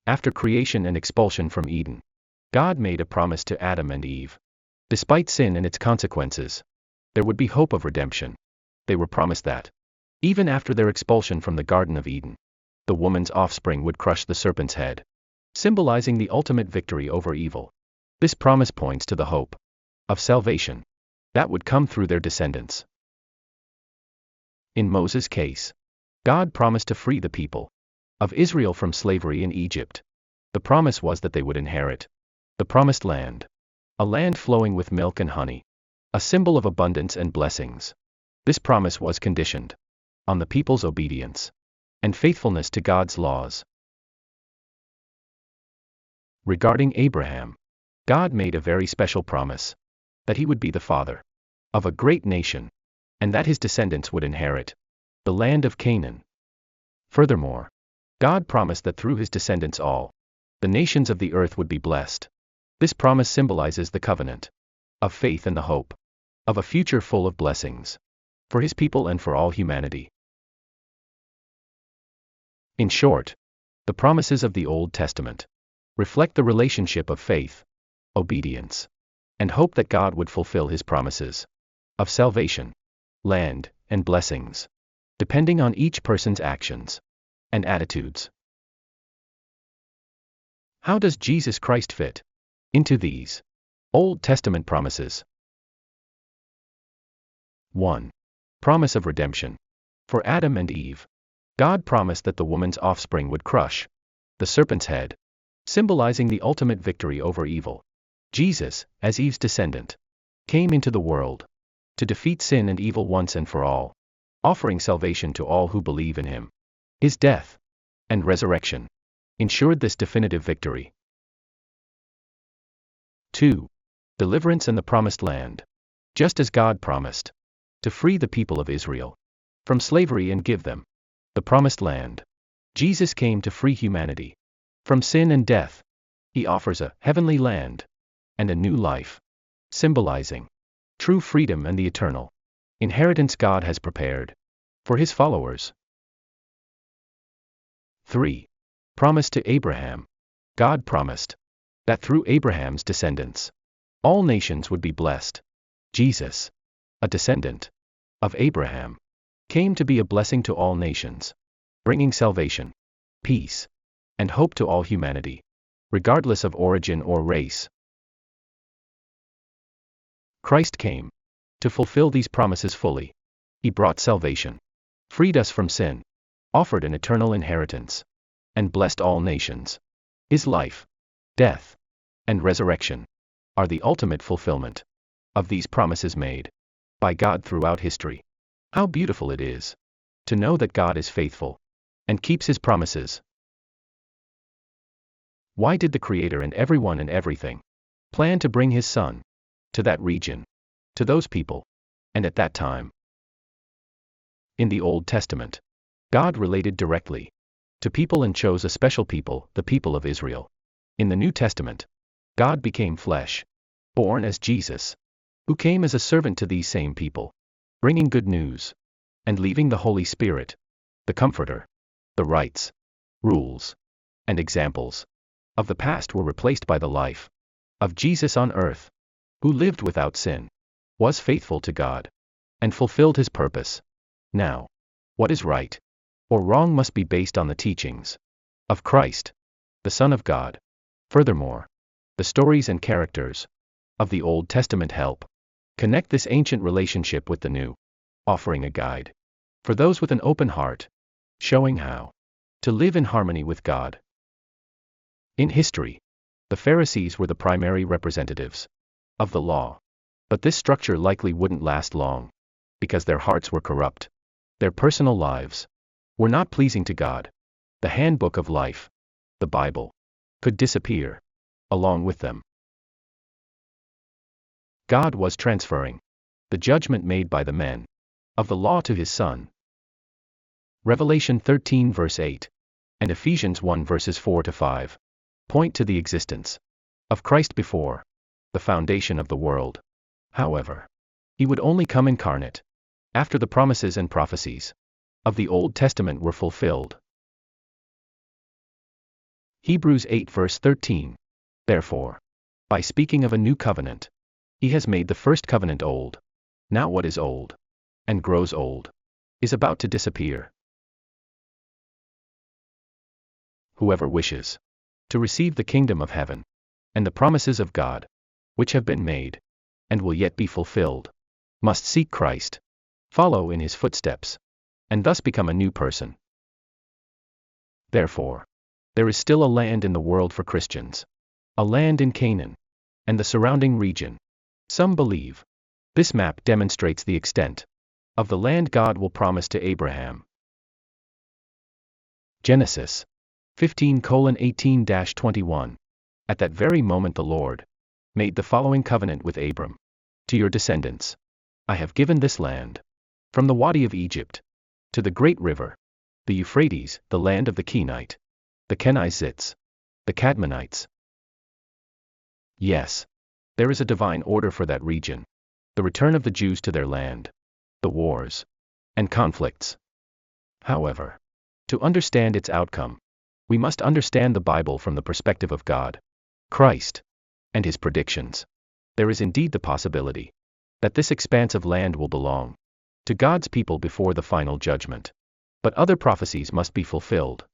After creation and expulsion from Eden, God made a promise to Adam and Eve. Despite sin and its consequences, there would be hope of redemption. They were promised that, even after their expulsion from the Garden of Eden, the woman's offspring would crush the serpent's head, symbolizing the ultimate victory over evil. This promise points to the hope of salvation that would come through their descendants. In Moses' case, God promised to free the people of Israel from slavery in Egypt. The promise was that they would inherit the promised land, a land flowing with milk and honey, a symbol of abundance and blessings. This promise was conditioned on the people's obedience and faithfulness to God's laws. Regarding Abraham, God made a very special promise that he would be the father of a great nation, and that his descendants would inherit the land of Canaan. Furthermore, God promised that through his descendants all the nations of the earth would be blessed. This promise symbolizes the covenant of faith and the hope of a future full of blessings for his people and for all humanity. In short, the promises of the Old Testament reflect the relationship of faith, obedience, and hope that God would fulfill his promises of salvation, land, and blessings, depending on each person's actions and attitudes. How does Jesus Christ fit into these Old Testament promises? 1. Promise of redemption. For Adam and Eve, God promised that the woman's offspring would crush the serpent's head, symbolizing the ultimate victory over evil. Jesus, as Eve's descendant, came into the world to defeat sin and evil once and for all, offering salvation to all who believe in him. His death and resurrection ensured this definitive victory. 2. Deliverance and the promised land. Just as God promised to free the people of Israel from slavery and give them the promised land, Jesus came to free humanity from sin and death. He offers a heavenly land and a new life, symbolizing true freedom and the eternal inheritance God has prepared for his followers. 3. Promise to Abraham. God promised that through Abraham's descendants, all nations would be blessed. Jesus, a descendant of Abraham, came to be a blessing to all nations, bringing salvation, peace, and hope to all humanity, regardless of origin or race. Christ came to fulfill these promises fully. He brought salvation, freed us from sin, offered an eternal inheritance, and blessed all nations. His life, death, and resurrection are the ultimate fulfillment of these promises made by God throughout history. How beautiful it is to know that God is faithful and keeps his promises. Why did the Creator and everyone and everything plan to bring his Son to that region, to those people, and at that time? In the Old Testament, God related directly to people and chose a special people, the people of Israel. In the New Testament, God became flesh, born as Jesus, who came as a servant to these same people, bringing good news, and leaving the Holy Spirit, the Comforter. The rites, rules, and examples of the past were replaced by the life of Jesus on earth, who lived without sin, was faithful to God, and fulfilled his purpose. Now, what is right or wrong must be based on the teachings of Christ, the Son of God. Furthermore, the stories and characters of the Old Testament help connect this ancient relationship with the New, offering a guide for those with an open heart, showing how to live in harmony with God. In history, the Pharisees were the primary representatives of the law, but this structure likely wouldn't last long, because their hearts were corrupt. Their personal lives were not pleasing to God. The handbook of life, the Bible, could disappear along with them. God was transferring the judgment made by the men of the law to his Son. Revelation 13 verse 8 and Ephesians 1 verses 4 to 5 point to the existence of Christ before the foundation of the world. However, he would only come incarnate after the promises and prophecies of the Old Testament were fulfilled. Hebrews 8 verse 13. Therefore, by speaking of a new covenant, he has made the first covenant old. Now what is old, and grows old, is about to disappear. Whoever wishes to receive the kingdom of heaven, and the promises of God, which have been made, and will yet be fulfilled, must seek Christ, follow in his footsteps, and thus become a new person. Therefore, there is still a land in the world for Christians, a land in Canaan, and the surrounding region. Some believe this map demonstrates the extent of the land God will promise to Abraham. Genesis 15:18-21. At that very moment the Lord made the following covenant with Abram. To your descendants I have given this land, from the Wadi of Egypt to the great river, the Euphrates, the land of the Kenite, the Kenizzites, the Cadmonites. Yes, there is a divine order for that region, the return of the Jews to their land, the wars and conflicts. However, to understand its outcome, we must understand the Bible from the perspective of God, Christ, and his predictions. There is indeed the possibility that this expanse of land will belong to God's people before the final judgment. But other prophecies must be fulfilled.